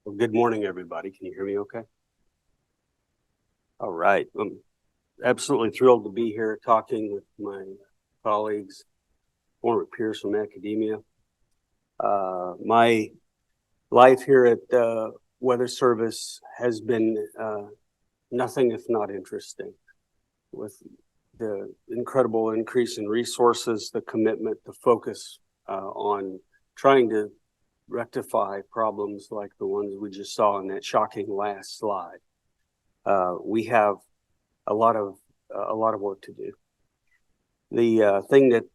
Well, good morning, everybody. Can you hear me okay? All right. I'm absolutely thrilled to be here talking with my colleagues, former peers from academia. My life here at Weather Service has been nothing if not interesting, with the incredible increase in resources, the commitment, the focus on trying to rectify problems like the ones we just saw in that shocking last slide. We have a lot of work to do. The thing that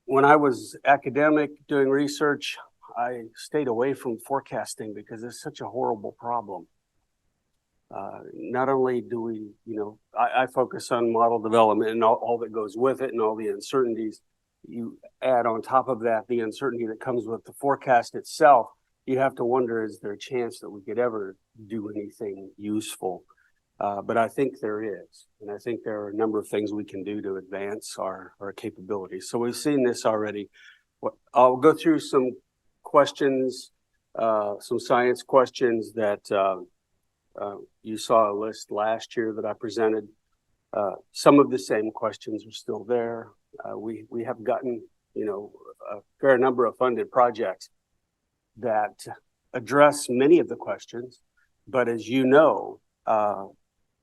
when I was academic doing research, I stayed away from forecasting because it's such a horrible problem. Not only do we, I focus on model development and all that goes with it and all the uncertainties. You add on top of that the uncertainty that comes with the forecast itself. You have to wonder, is there a chance that we could ever do anything useful? But I think there is, and I think there are a number of things we can do to advance our capabilities. So we've seen this already. I'll go through some questions, some science questions that you saw a list last year that I presented. Some of the same questions are still there. We have gotten, a fair number of funded projects that address many of the questions, but as you know,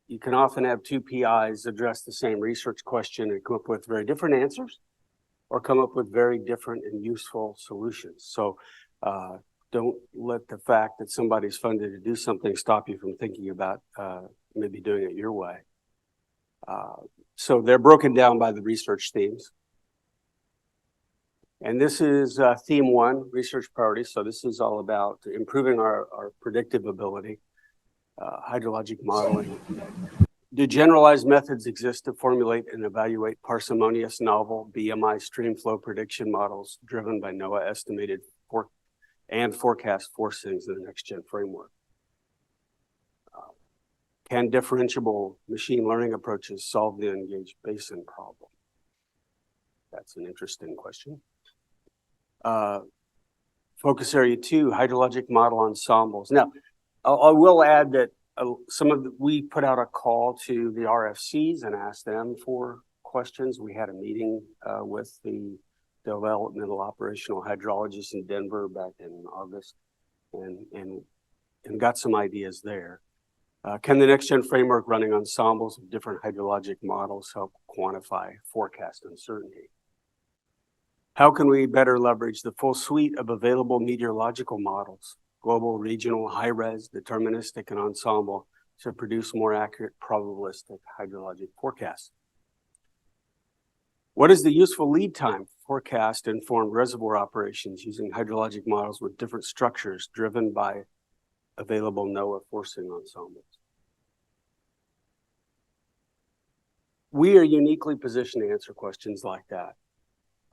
you can often have two PIs address the same research question and come up with very different answers or come up with very different and useful solutions. So don't let the fact that somebody's funded to do something stop you from thinking about maybe doing it your way. So they're broken down by the research themes. And this is theme 1, research priorities. So this is all about improving our predictive ability. Hydrologic modeling. Do generalized methods exist to formulate and evaluate parsimonious novel BMI streamflow prediction models driven by NOAA estimated and forecast forcings in the next-gen framework? Can differentiable machine learning approaches solve the engaged basin problem? That's an interesting question. Focus area 2, hydrologic model ensembles. Now, I will add that we put out a call to the RFCs and asked them for questions. We had a meeting with the developmental operational hydrologists in Denver back in August and got some ideas there. Can the next-gen framework running ensembles of different hydrologic models help quantify forecast uncertainty? How can we better leverage the full suite of available meteorological models, global, regional, high-res, deterministic, and ensemble, to produce more accurate probabilistic hydrologic forecasts? What is the useful lead time for forecast-informed reservoir operations using hydrologic models with different structures driven by available NOAA forcing ensembles? We are uniquely positioned to answer questions like that.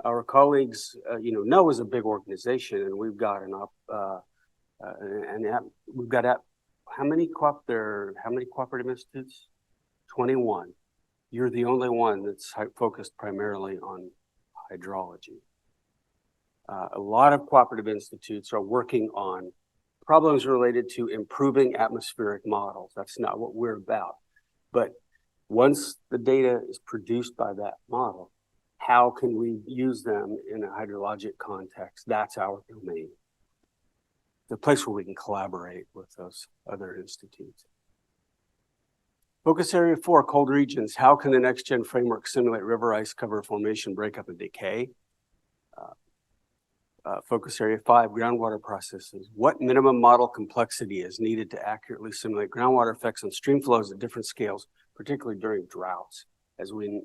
Our colleagues, NOAA is a big organization, and we've got we've got how many cooperative institutes? 21. You're the only one that's focused primarily on hydrology. A lot of cooperative institutes are working on problems related to improving atmospheric models. That's not what we're about. But once the data is produced by that model, how can we use them in a hydrologic context? That's our domain. The place where we can collaborate with those other institutes. Focus area 4, cold regions. How can the next-gen framework simulate river ice cover formation, breakup, and decay? Focus area 5, groundwater processes. What minimum model complexity is needed to accurately simulate groundwater effects on stream flows at different scales, particularly during droughts? As we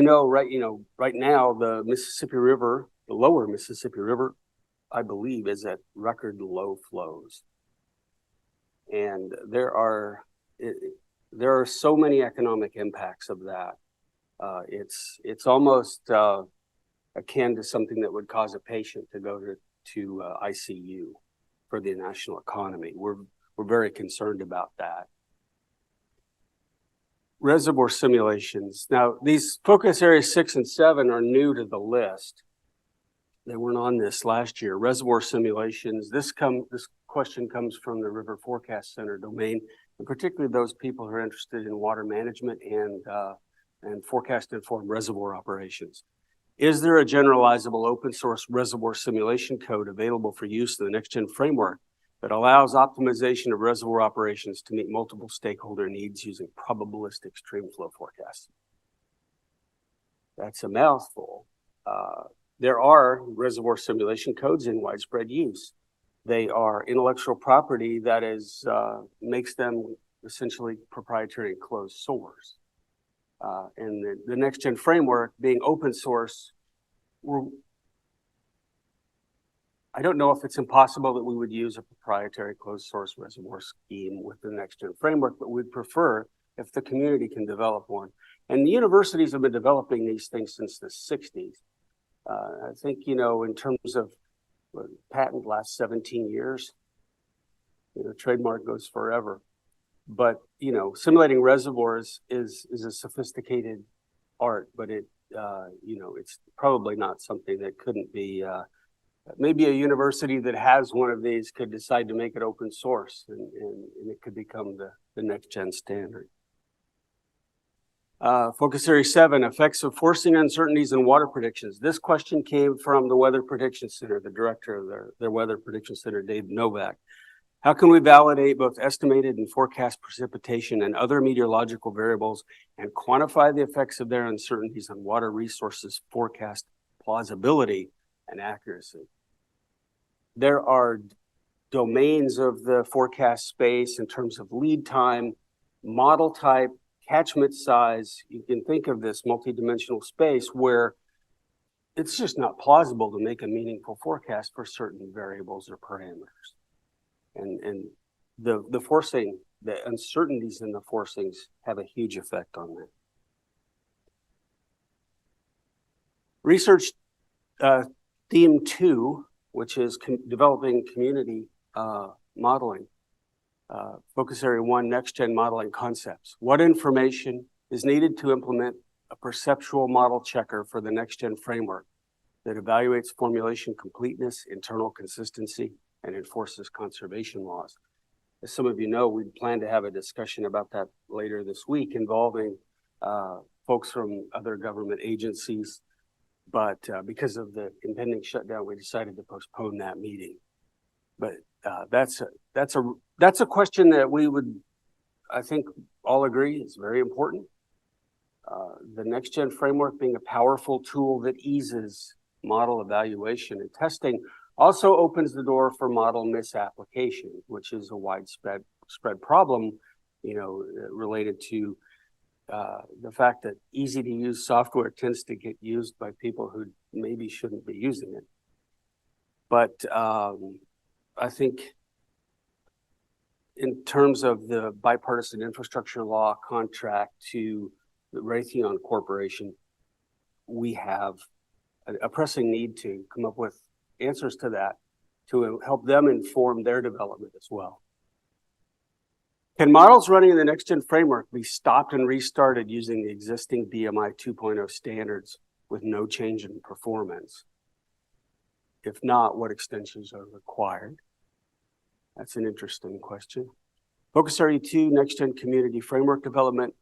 know, right now, the Mississippi River, the lower Mississippi River, I believe, is at record low flows. And there are so many economic impacts of that. It's almost akin to something that would cause a patient to go to ICU for the national economy. We're very concerned about that. Reservoir simulations. Now, these focus areas 6 and 7 are new to the list. they weren't on this last year. Reservoir simulations. This question comes from the River Forecast Center domain, and particularly those people who are interested in water management and forecast-informed reservoir operations. Is there a generalizable open source reservoir simulation code available for use in the next-gen framework that allows optimization of reservoir operations to meet multiple stakeholder needs using probabilistic stream flow forecasts? That's a mouthful. There are reservoir simulation codes in widespread use. They are intellectual property that is makes them essentially proprietary and closed source. And the next-gen framework being open source, I don't know if it's impossible that we would use a proprietary closed source reservoir scheme with the next-gen framework, but we'd prefer if the community can develop one. And the universities have been developing these things since the 60s. I think, you know, in terms of patent lasts 17 years, you know, trademark goes forever. But, you know, simulating reservoirs is a sophisticated art, but it, you know, it's probably not something that couldn't be, maybe a university that has one of these could decide to make it open source and it could become the next gen standard. Focus Area 7, effects of forcing uncertainties in water predictions. This question came from the Weather Prediction Center, the director of their Weather Prediction Center, Dave Novak. How can we validate both estimated and forecast precipitation and other meteorological variables and quantify the effects of their uncertainties on water resources forecast plausibility and accuracy? There are domains of the forecast space in terms of lead time, model type, catchment size. You can think of this multidimensional space where it's just not plausible to make a meaningful forecast for certain variables or parameters. And the forcing, the uncertainties in the forcings have a huge effect on that. Research theme 2, which is developing community modeling. Focus Area 1, next-gen modeling concepts. What information is needed to implement a perceptual model checker for the next-gen framework that evaluates formulation completeness, internal consistency, and enforces conservation laws? As some of you know, we plan to have a discussion about that later this week involving folks from other government agencies, but because of the impending shutdown, we decided to postpone that meeting. But that's a question that we would, I think, all agree is very important. The next-gen framework being a powerful tool that eases model evaluation and testing also opens the door for model misapplication, which is a widespread problem, you know, related to the fact that easy-to-use software tends to get used by people who maybe shouldn't be using it. But I think in terms of the bipartisan infrastructure law contract to the Raytheon Corporation, we have a pressing need to come up with answers to that to help them inform their development as well. Can models running in the next-gen framework be stopped and restarted using the existing BMI 2.0 standards with no change in performance? If not, what extensions are required? That's an interesting question. Focus Area 2, next-gen community framework development.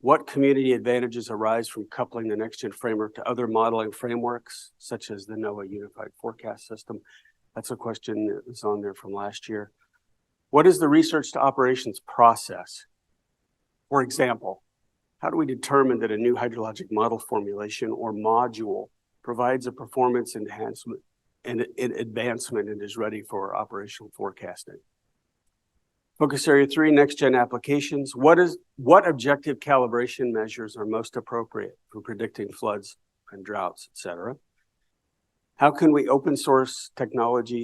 What community advantages arise from coupling the next-gen framework to other modeling frameworks, such as the NOAA Unified Forecast System? That's a question that was on there from last year. What is the research to operations process? For example, how do we determine that a new hydrologic model formulation or module provides a performance enhancement and advancement and is ready for operational forecasting? Focus Area 3, next-gen applications. What objective calibration measures are most appropriate for predicting floods and droughts, et cetera? How can open source technology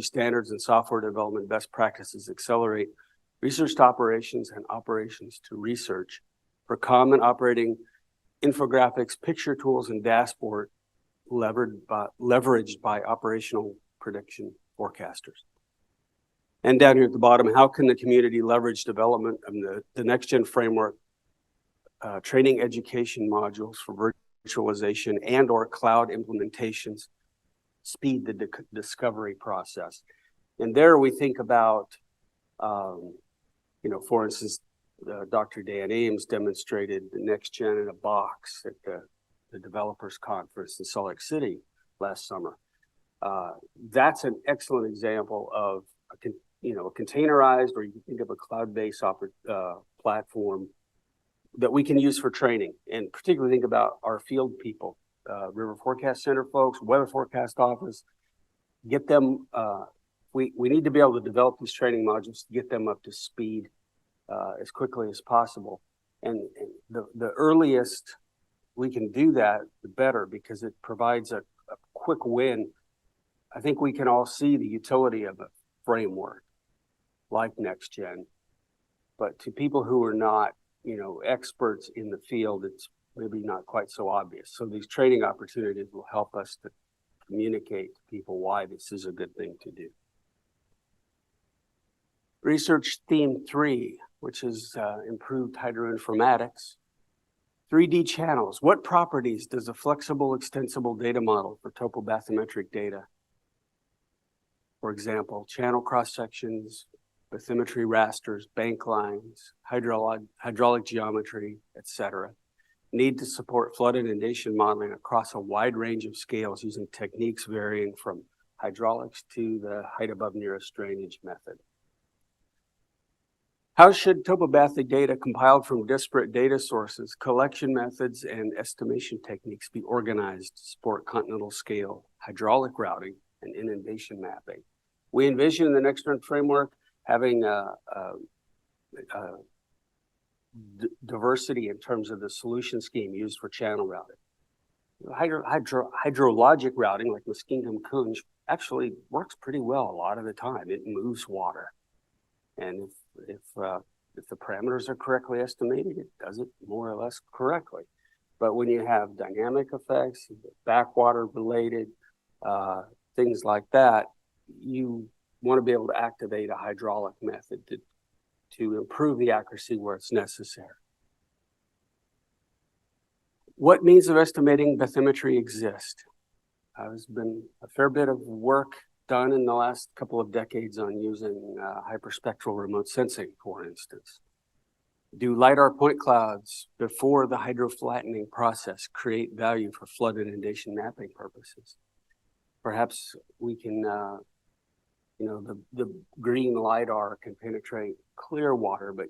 standards and software development best practices accelerate research to operations and operations to research for common operating infographics, picture tools, and dashboard leveraged by operational prediction forecasters? And down here at the bottom, how can the community leverage development of the next-gen framework, training education modules for virtualization and or cloud implementations speed the discovery process. And there we think about, for instance, Dr. Dan Ames demonstrated the next gen in a box at the developers conference in Salt Lake City last summer. That's an excellent example of a containerized, or you can think of a cloud-based platform that we can use for training, and particularly think about our field people, River Forecast Center folks, Weather Forecast Office. Get them. We need to be able to develop these training modules to get them up to speed as quickly as possible. And the earliest we can do that, the better, because it provides a quick win. I think we can all see the utility of a framework like NextGen, but to people who are not, experts in the field, it's maybe not quite so obvious. So these training opportunities will help us to communicate to people why this is a good thing to do. Research theme 3, which is improved hydroinformatics. 3D channels. What properties does a flexible, extensible data model for topobathymetric data? For example, channel cross-sections, bathymetry rasters, bank lines, hydraulic geometry, etc. Need to support flood inundation modeling across a wide range of scales using techniques varying from hydraulics to the height above nearest drainage method. How should topobathy data compiled from disparate data sources, collection methods, and estimation techniques be organized to support continental scale hydraulic routing and inundation mapping? We envision in the NextGen framework having diversity in terms of the solution scheme used for channel routing. Hydrologic routing, like Muskingum-Kunj, actually works pretty well a lot of the time. It moves water. And if the parameters are correctly estimated, it does it more or less correctly. But when you have dynamic effects, backwater related, things like that, you want to be able to activate a hydraulic method to improve the accuracy where it's necessary. What means of estimating bathymetry exist? There's been a fair bit of work done in the last couple of decades on using hyperspectral remote sensing, for instance. Do LiDAR point clouds before the hydroflattening process create value for flood inundation mapping purposes? Perhaps we can, the green LiDAR can penetrate clear water, but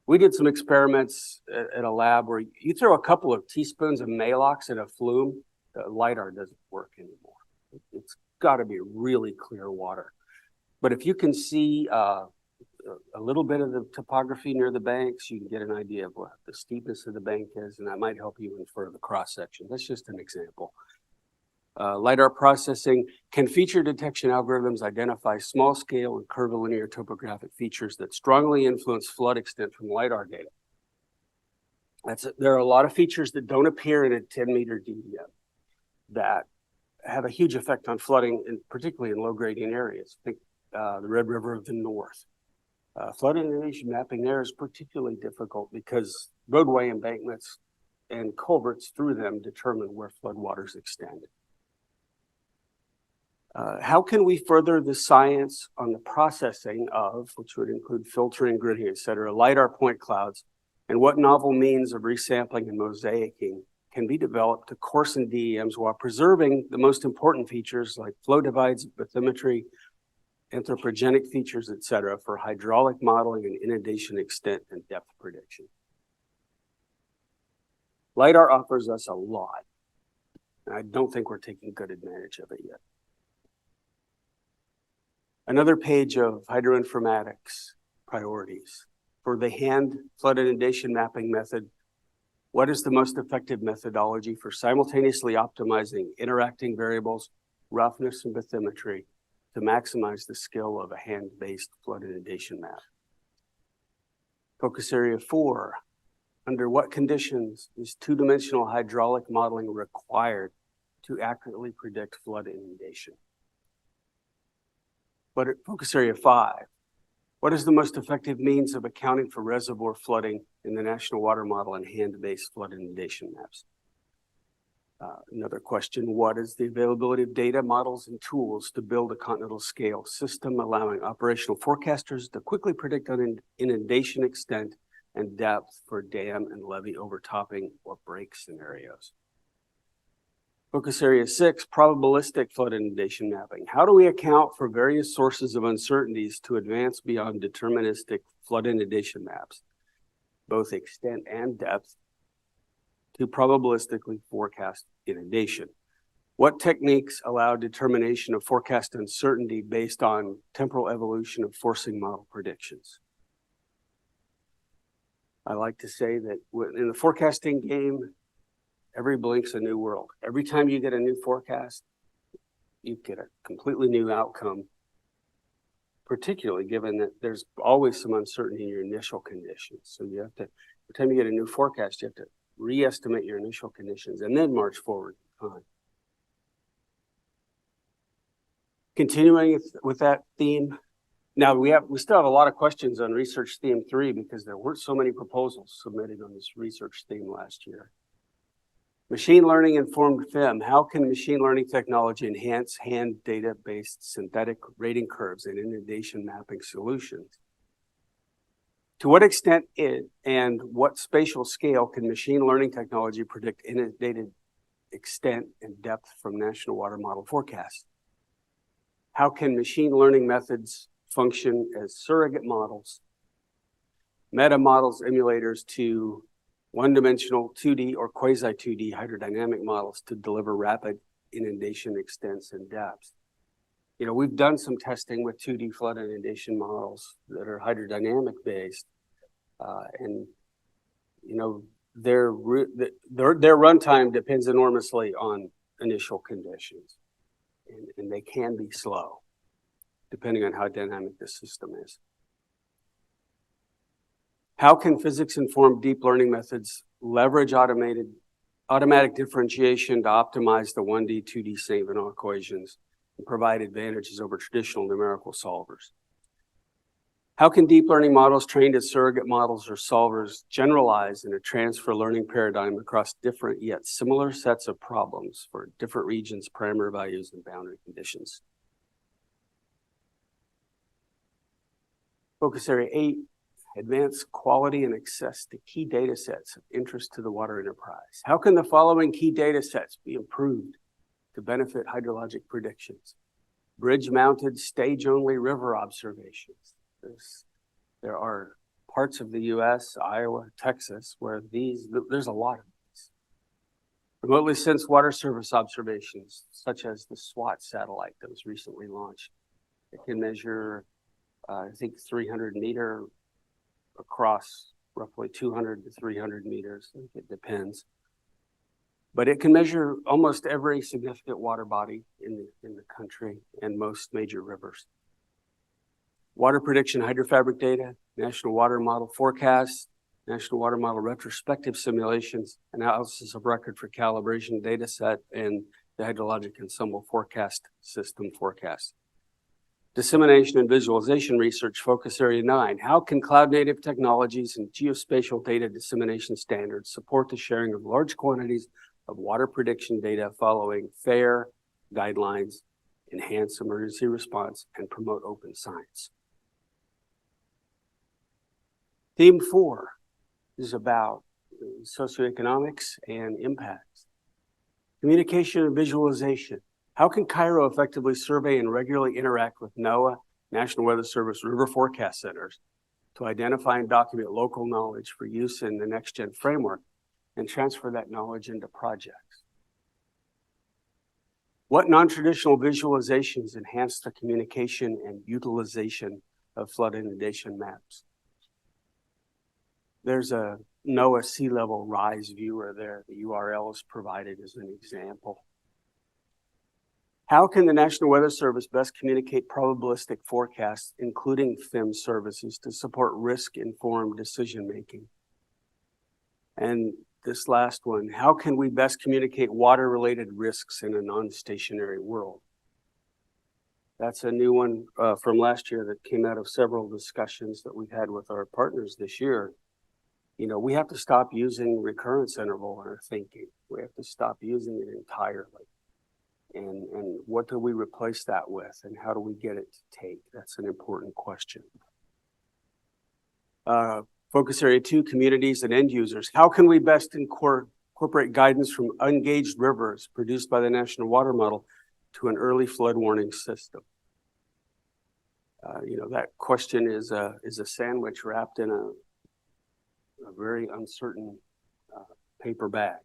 we did some experiments at a lab where you throw a couple of teaspoons of Malox in a flume, the LiDAR doesn't work anymore. It's got to be really clear water. But if you can see a little bit of the topography near the banks, you can get an idea of what the steepness of the bank is, and that might help you infer the cross-section. That's just an example. LiDAR processing. Can feature detection algorithms identify small-scale and curvilinear topographic features that strongly influence flood extent from LiDAR data? There are a lot of features that don't appear in a 10-meter DDM that have a huge effect on flooding, and particularly in low-gradient areas. Think the Red River of the North. Flood inundation mapping there is particularly difficult because roadway embankments and culverts through them determine where floodwaters extend. How can we further the science on the processing of, which would include filtering, gridding, et cetera, LiDAR point clouds, and what novel means of resampling and mosaicing can be developed to coarsen DEMs while preserving the most important features like flow divides, bathymetry, anthropogenic features, et cetera, for hydraulic modeling and inundation extent and depth prediction? LiDAR offers us a lot. I don't think we're taking good advantage of it yet. Another page of hydroinformatics priorities. For the hand flood inundation mapping method, what is the most effective methodology for simultaneously optimizing interacting variables, roughness, and bathymetry to maximize the skill of a hand-based flood inundation map? Focus area 4, under what conditions is two-dimensional hydraulic modeling required to accurately predict flood inundation? But at focus area 5, what is the most effective means of accounting for reservoir flooding in the National Water Model and hand-based flood inundation maps? Another question, what is the availability of data, models, and tools to build a continental scale system allowing operational forecasters to quickly predict inundation extent and depth for dam and levee overtopping or break scenarios? Focus area 6, probabilistic flood inundation mapping. How do we account for various sources of uncertainties to advance beyond deterministic flood inundation maps, both extent and depth, to probabilistically forecast inundation? What techniques allow determination of forecast uncertainty based on temporal evolution of forcing model predictions? I like to say that in the forecasting game, every blink's a new world. Every time you get a new forecast, you get a completely new outcome, particularly given that there's always some uncertainty in your initial conditions. So you have to, every time you get a new forecast, you have to re-estimate your initial conditions and then march forward in time. Continuing with that theme, now we still have a lot of questions on research theme 3 because there weren't so many proposals submitted on this research theme last year. Machine learning informed FIM. How can machine learning technology enhance hand data-based synthetic rating curves and inundation mapping solutions? To what extent and what spatial scale can machine learning technology predict inundated extent and depth from national water model forecasts? How can machine learning methods function as surrogate models, meta models, emulators to one-dimensional 2D or quasi-2D hydrodynamic models to deliver rapid inundation extents and depths? You know, we've done some testing with 2D flood inundation models that are hydrodynamic based, and you know their runtime depends enormously on initial conditions, and they can be slow depending on how dynamic the system is. How can physics-informed deep learning methods leverage automatic differentiation to optimize the 1D, 2D Saint-Venant equations and provide advantages over traditional numerical solvers? How can deep learning models trained as surrogate models or solvers generalize in a transfer learning paradigm across different yet similar sets of problems for different regions, parameter values, and boundary conditions? Focus area 8, advance quality and access to key data sets of interest to the water enterprise. How can the following key data sets be improved to benefit hydrologic predictions? Bridge-mounted, stage-only river observations. There are parts of the U.S., Iowa, Texas, where there's a lot of these. Remotely sensed water surface observations, such as the SWAT satellite that was recently launched. It can measure, I think, 300 meter across roughly 200 to 300 meters. I think it depends. But it can measure almost every significant water body in the country and most major rivers. Water prediction hydrofabric data, national water model forecasts, national water model retrospective simulations, analysis of record for calibration data set, and the hydrologic ensemble forecast system forecast. Dissemination and visualization research, focus area 9. How can cloud-native technologies and geospatial data dissemination standards support the sharing of large quantities of water prediction data following FAIR guidelines, enhance emergency response, and promote open science? Theme 4 is about socioeconomics and impacts. Communication and visualization. How can CIROH effectively survey and regularly interact with NOAA, National Weather Service river forecast centers to identify and document local knowledge for use in the next-gen framework and transfer that knowledge into projects? What non-traditional visualizations enhance the communication and utilization of flood inundation maps? There's a NOAA sea level rise viewer there. The URL is provided as an example. How can the National Weather Service best communicate probabilistic forecasts, including FIM services, to support risk-informed decision-making? And this last one, how can we best communicate water-related risks in a non-stationary world? That's a new one from last year that came out of several discussions that we've had with our partners this year. You know, we have to stop using recurrence interval in our thinking. We have to stop using it entirely. And what do we replace that with, and how do we get it to take? That's an important question. Focus area 2, communities and end users. How can we best incorporate guidance from ungauged rivers produced by the National Water Model to an early flood warning system? That question is a sandwich wrapped in a very uncertain paper bag.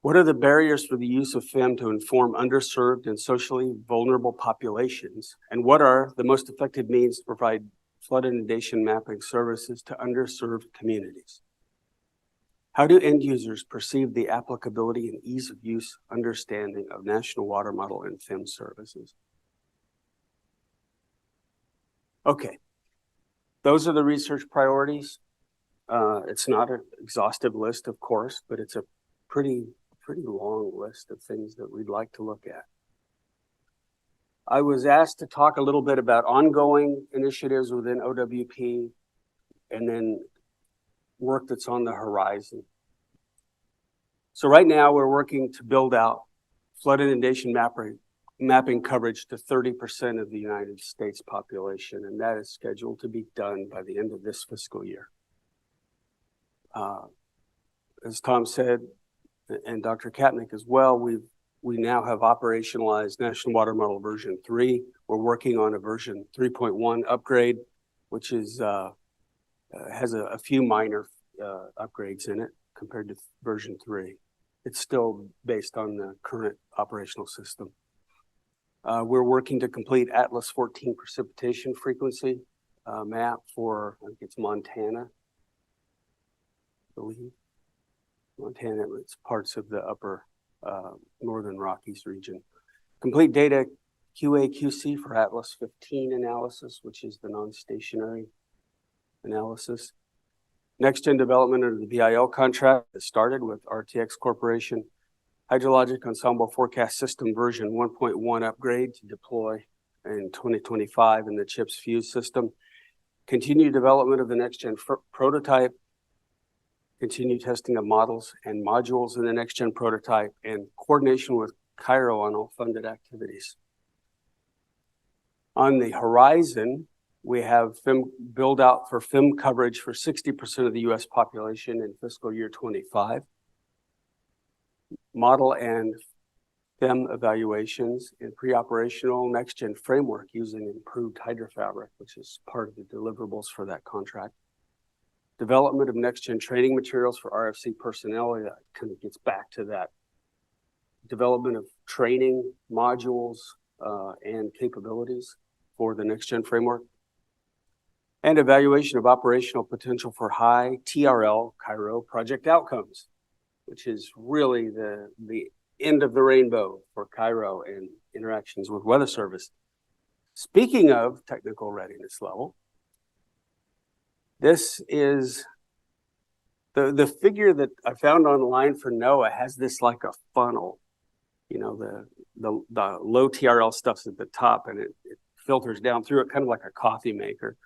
What are the barriers for the use of FIM to inform underserved and socially vulnerable populations? And what are the most effective means to provide flood inundation mapping services to underserved communities? How do end users perceive the applicability and ease of use understanding of National Water Model and FIM services? Okay, those are the research priorities. It's not an exhaustive list, of course, but it's a pretty long list of things that we'd like to look at. I was asked to talk a little bit about ongoing initiatives within OWP and then work that's on the horizon. So right now we're working to build out flood inundation mapping coverage to 30% of the United States population, and that is scheduled to be done by the end of this fiscal year. As Tom said, and Dr. Kapnick as well, we now have operationalized National Water Model version 3. We're working on a version 3.1 upgrade, which is has a few minor upgrades in it compared to version 3. It's still based on the current operational system. We're working to complete Atlas 14 precipitation frequency map for, I think it's Montana, I believe. Montana, it's parts of the upper northern Rockies region. Complete data QA/QC for Atlas 15 analysis, which is the non-stationary analysis. Next-gen development under the BIL contract that started with RTX Corporation. Hydrologic Ensemble Forecast System version 1.1 upgrade to deploy in 2025 in the CHIPS Fuse system. Continued development of the next-gen prototype. Continued testing of models and modules in the next-gen prototype, and coordination with CIROH on all funded activities. On the horizon, we have FIM build out for FIM coverage for 60% of the U.S. population in fiscal year 25. Model and FIM evaluations in pre-operational next-gen framework using improved hydrofabric, which is part of the deliverables for that contract. Development of next-gen training materials for RFC personnel, that kind of gets back to that. Development of training modules and capabilities for the next-gen framework. And evaluation of operational potential for high TRL CIROH project outcomes, which is really the end of the rainbow for CIROH and interactions with Weather Service. Speaking of technical readiness level, this is the figure that I found online for NOAA has this like a funnel. You know, the low TRL stuff's at the top and it filters down through it, kind of like a coffee maker.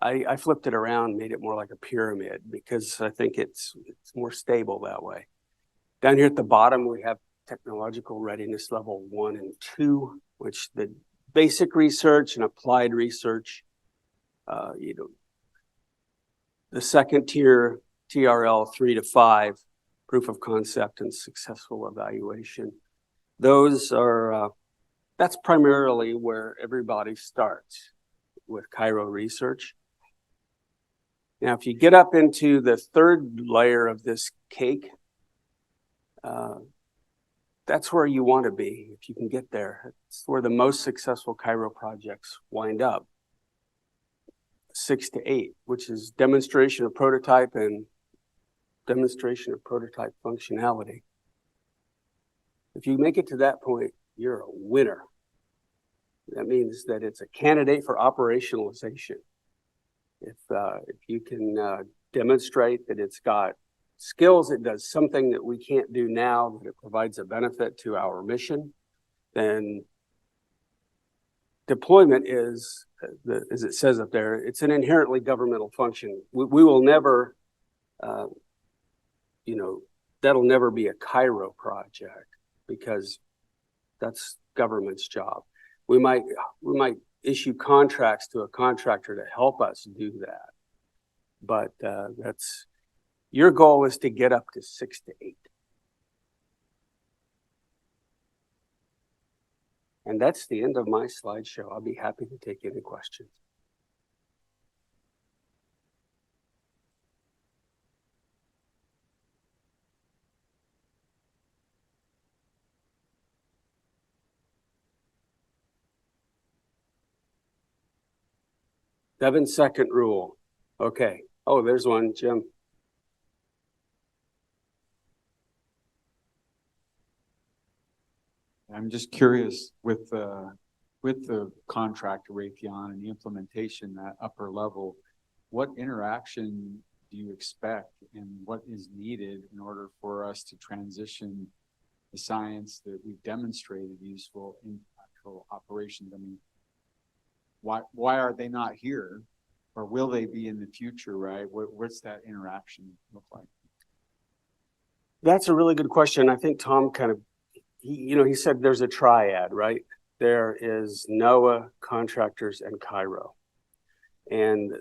I flipped it around, made it more like a pyramid because I think it's more stable that way. Down here at the bottom, we have technological readiness level 1 and 2, which the basic research and applied research, the second tier, TRL 3 to 5, proof of concept and successful evaluation. Those are, that's primarily where everybody starts with CIROH research. Now, if you get up into the third layer of this cake, that's where you want to be if you can get there. It's where the most successful CIROH projects wind up. 6 to 8, which is demonstration of prototype and demonstration of prototype functionality. If you make it to that point, you're a winner. That means that it's a candidate for operationalization. If you can demonstrate that it's got skills, it does something that we can't do now, that it provides a benefit to our mission, then deployment is, as it says up there, it's an inherently governmental function. We will never, that'll never be a CIROH project because that's government's job. We might issue contracts to a contractor to help us do that. But that's, your goal is to get up to 6 to 8. And that's the end of my slideshow. I'll be happy to take any questions. Seven-second rule. Okay. Oh, there's one, Jim. I'm just curious with the contract Raytheon and the implementation at upper level, what interaction do you expect and what is needed in order for us to transition the science that we've demonstrated useful in actual operations? I mean, why are they not here, or will they be in the future, right? What's that interaction look like? That's a really good question. I think Tom kind of, he said there's a triad, right? There is NOAA, contractors, and CIROH. And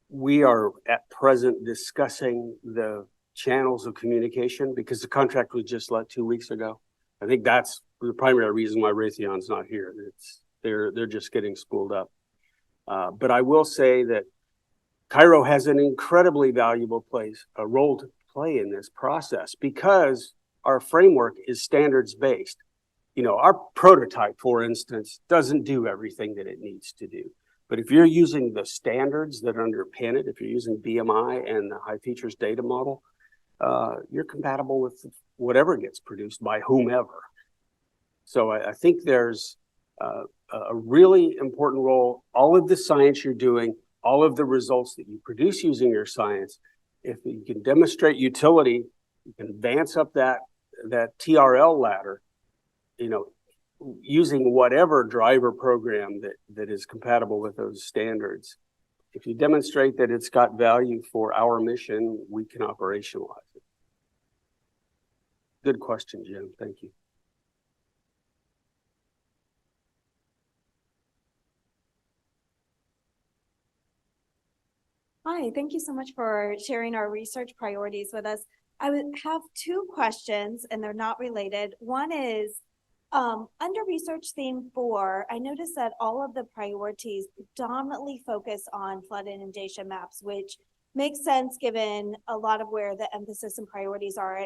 we are at present discussing the channels of communication because the contract was just let 2 weeks ago. I think that's the primary reason why Raytheon's not here. They're just getting spooled up. But I will say that CIROH has an incredibly valuable role to play in this process because our framework is standards-based. Our prototype, for instance, doesn't do everything that it needs to do. But if you're using the standards that underpin it, if you're using BMI and the high features data model, you're compatible with whatever gets produced by whomever. So I think there's a really important role. All of the science you're doing, all of the results that you produce using your science, if you can demonstrate utility, you can advance up that TRL ladder, using whatever driver program that is compatible with those standards. If you demonstrate that it's got value for our mission, we can operationalize it. Good question, Jim. Thank you. Hi, thank you so much for sharing our research priorities with us. I would have 2 questions, and they're not related. One is, under research theme 4, I noticed that all of the priorities predominantly focus on flood inundation maps, which makes sense given a lot of where the emphasis and priorities are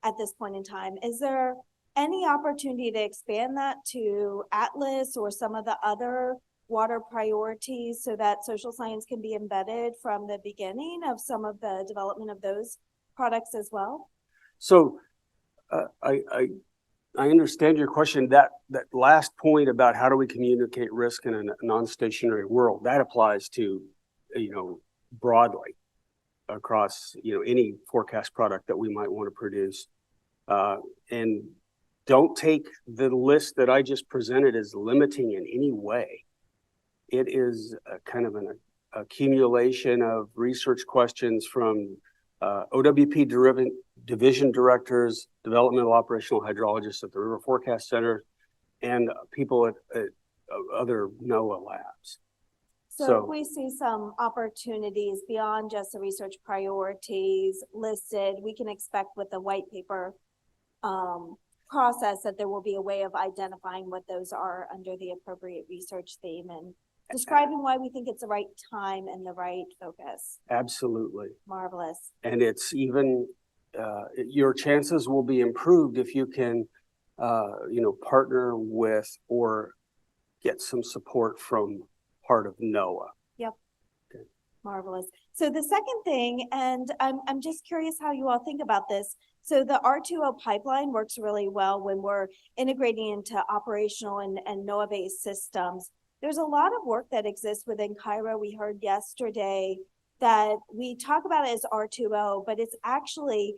at this point in time. Is there any opportunity to expand that to Atlas or some of the other water priorities so that social science can be embedded from the beginning of some of the development of those products as well? So I understand your question. That last point about how do we communicate risk in a non-stationary world, that applies to, broadly across, any forecast product that we might want to produce. And don't take the list that I just presented as limiting in any way. It is a kind of an accumulation of research questions from OWP division directors, developmental operational hydrologists at the River Forecast Center, and people at other NOAA labs. So if we see some opportunities beyond just the research priorities listed, we can expect with the white paper process that there will be a way of identifying what those are under the appropriate research theme and describing why we think it's the right time and the right focus. Absolutely. Marvelous. And it's even, your chances will be improved if you can, partner with or get some support from part of NOAA. Yep. Okay. Marvelous. So the second thing, and I'm just curious how you all think about this. So the R2O pipeline works really well when we're integrating into operational and NOAA-based systems. There's a lot of work that exists within CIROH. We heard yesterday that we talk about it as R2O, but it's actually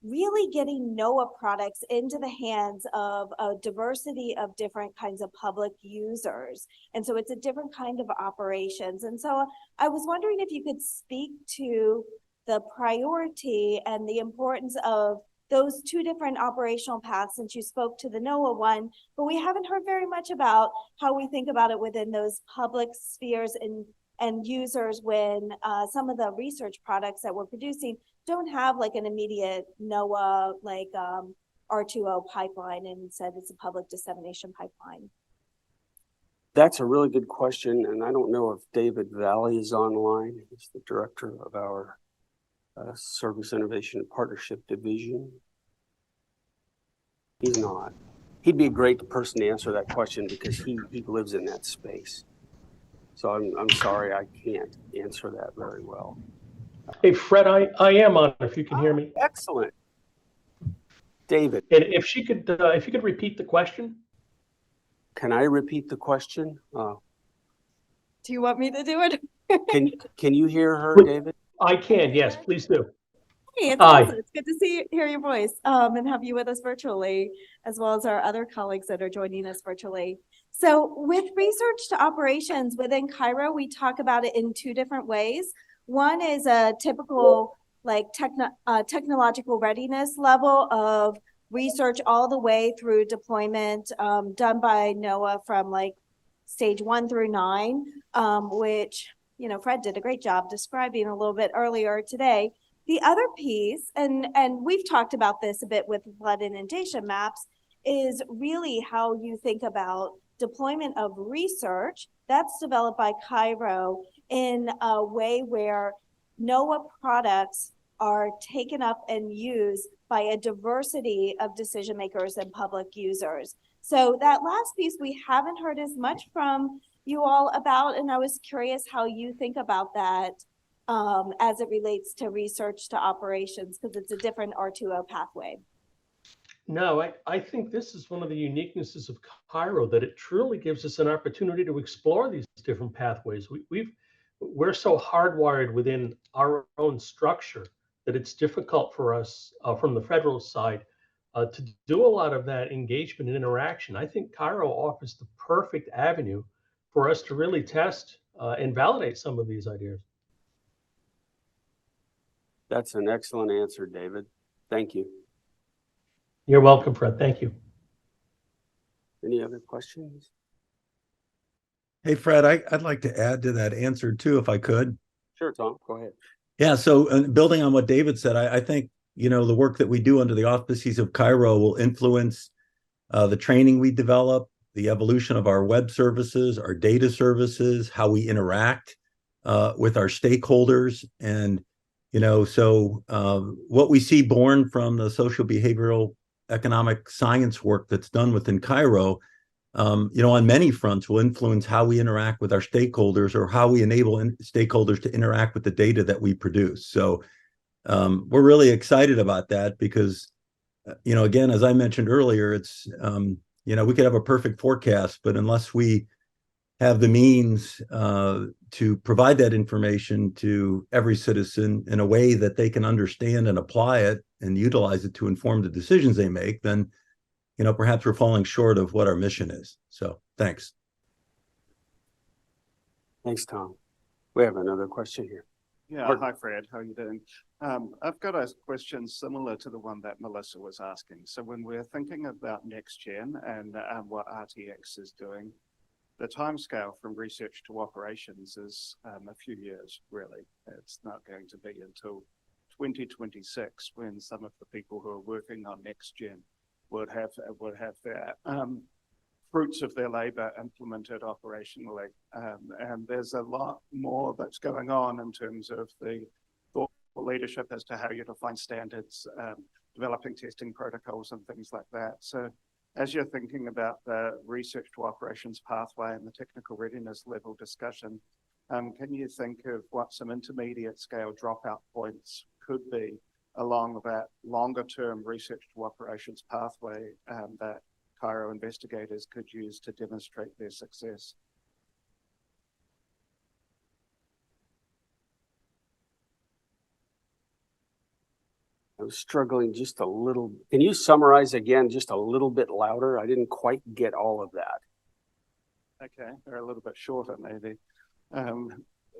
really getting NOAA products into the hands of a diversity of different kinds of public users. And so it's a different kind of operations. And so I was wondering if you could speak to the priority and the importance of those two different operational paths, since you spoke to the NOAA one, but we haven't heard very much about how we think about it within those public spheres and users when some of the research products that we're producing don't have like an immediate NOAA like R2O pipeline, and instead it's a public dissemination pipeline. That's a really good question, and I don't know if David Valley is online. He's the director of our Service Innovation and Partnership Division. He's not. He'd be a great person to answer that question because he lives in that space. So I'm sorry, I can't answer that very well. Hey, Fred, I am on, if you can hear me. Excellent. David. And if you could repeat the question. Can I repeat the question? Do you want me to do it? Can you hear her, David? I can, yes, please do. Hey, it's Hi. awesome. It's good to hear your voice and have you with us virtually, as well as our other colleagues that are joining us virtually. So with research to operations within CIROH, we talk about it in two different ways. One is a typical like technological readiness level of research all the way through deployment done by NOAA from like stage 1 through 9, which, you know, Fred did a great job describing a little bit earlier today. The other piece, and we've talked about this a bit with flood inundation maps, is really how you think about deployment of research that's developed by CIROH in a way where NOAA products are taken up and used by a diversity of decision makers and public users. So that last piece we haven't heard as much from you all about, and I was curious how you think about that as it relates to research to operations, because it's a different R2O pathway. No, I think this is one of the uniquenesses of CIROH, that it truly gives us an opportunity to explore these different pathways. We're so hardwired within our own structure that it's difficult for us from the federal side to do a lot of that engagement and interaction. I think CIROH offers the perfect avenue for us to really test and validate some of these ideas. That's an excellent answer, David. Thank you. You're welcome, Fred. Thank you. Any other questions? Hey, Fred, I'd like to add to that answer too, if I could. Sure, Tom, go ahead. Yeah, so building on what David said, I think, you know, the work that we do under the auspices of CIROH will influence the training we develop, the evolution of our web services, our data services, how we interact with our stakeholders. And, you know, so what we see born from the social behavioral economic science work that's done within CIROH, you know, on many fronts will influence how we interact with our stakeholders or how we enable stakeholders to interact with the data that we produce. So we're really excited about that because, you know, again, as I mentioned earlier, it's, you know, we could have a perfect forecast, but unless we have the means to provide that information to every citizen in a way that they can understand and apply it and utilize it to inform the decisions they make, then, you know, perhaps we're falling short of what our mission is. So thanks. Thanks, Tom. We have another question here. Yeah, hi Fred, how are you doing? I've got a question similar to the one that Melissa was asking. So when we're thinking about next gen and what RTX is doing, the timescale from research to operations is a few years, really. It's not going to be until 2026 when some of the people who are working on next gen would have their fruits of their labor implemented operationally. And there's a lot more that's going on in terms of the thought leadership as to how you define standards, developing testing protocols and things like that. So as you're thinking about the research to operations pathway and the technical readiness level discussion, can you think of what some intermediate scale dropout points could be along that longer term research to operations pathway that CIROH investigators could use to demonstrate their success? I was struggling just a little. Can you summarize again just a little bit louder? I didn't quite get all of that. Okay, they're a little bit shorter maybe.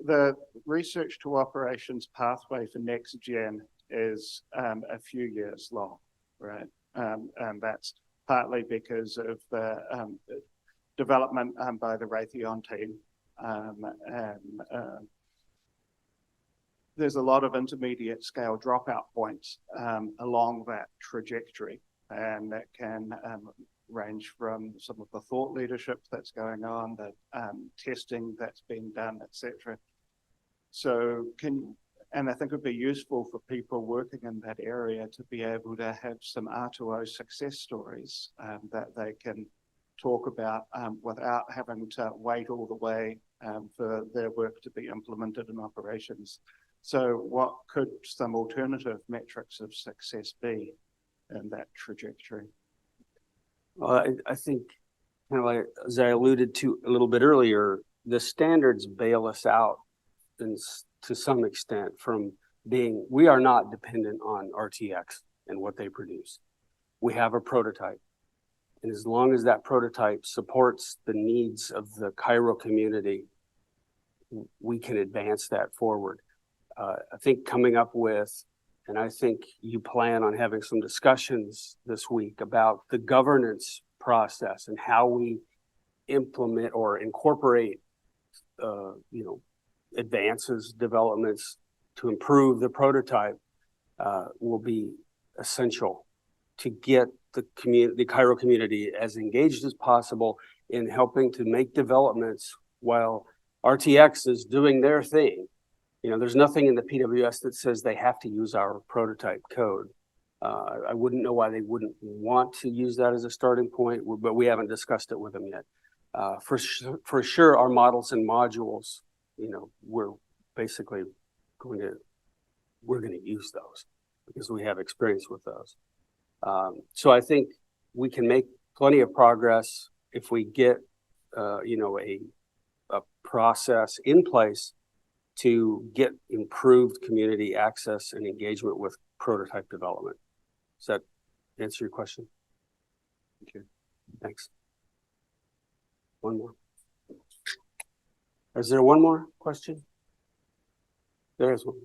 the research to operations pathway for next gen is a few years long, right? And that's partly because of the development by the Raytheon team. There's a lot of intermediate scale dropout points along that trajectory, and that can range from some of the thought leadership that's going on, the testing that's being done, etc. So and I think it would be useful for people working in that area to be able to have some R2O success stories that they can talk about without having to wait all the way for their work to be implemented in operations. So what could some alternative metrics of success be in that trajectory? Well, I think, kind of like, as I alluded to a little bit earlier, the standards bail us out to some extent from we are not dependent on RTX and what they produce. We have a prototype. And as long as that prototype supports the needs of the CIROH community, we can advance that forward. I think coming up with, and I think you plan on having some discussions this week about the governance process and how we implement or incorporate, advances, developments to improve the prototype will be essential to get the CIROH community as engaged as possible in helping to make developments while RTX is doing their thing. There's nothing in the PWS that says they have to use our prototype code. I wouldn't know why they wouldn't want to use that as a starting point, but we haven't discussed it with them yet. For sure, our models and modules, we're basically going to use those because we have experience with those. So I think we can make plenty of progress if we get, a process in place to get improved community access and engagement with prototype development. Does that answer your question? Thank you. Thanks. One more. Is there one more question? There is one.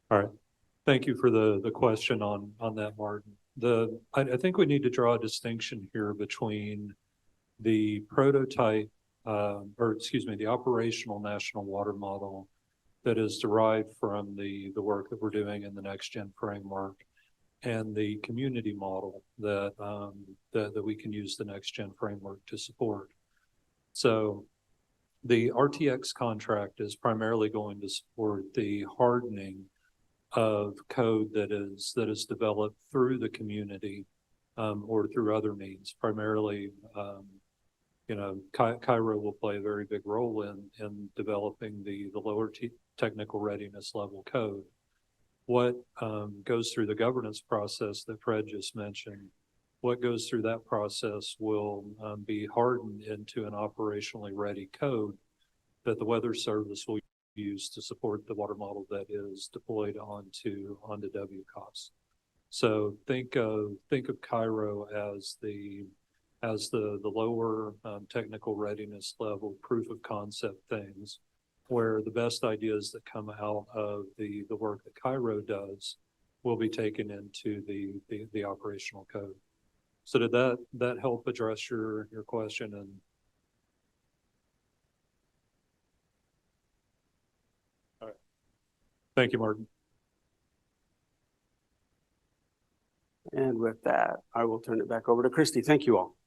All right. Thank you for the question on that, Martin. I think we need to draw a distinction here between the prototype, the operational national water model that is derived from the work that we're doing in the next gen framework, and the community model that we can use the next gen framework to support. So the RTX contract is primarily going to support the hardening of code that is developed through the community or through other means. Primarily, CIROH will play a very big role in developing the lower technical readiness level code. What goes through the governance process that Fred just mentioned, what goes through that process will be hardened into an operationally ready code that the Weather Service will use to support the water model that is deployed onto WCOS. So think of CIROH as the lower technical readiness level proof of concept things, where the best ideas that come out of the work that CIROH does will be taken into the operational code. So did that help address your question? And all right. Thank you, Martin. And with that, I will turn it back over to Christy. Thank you all.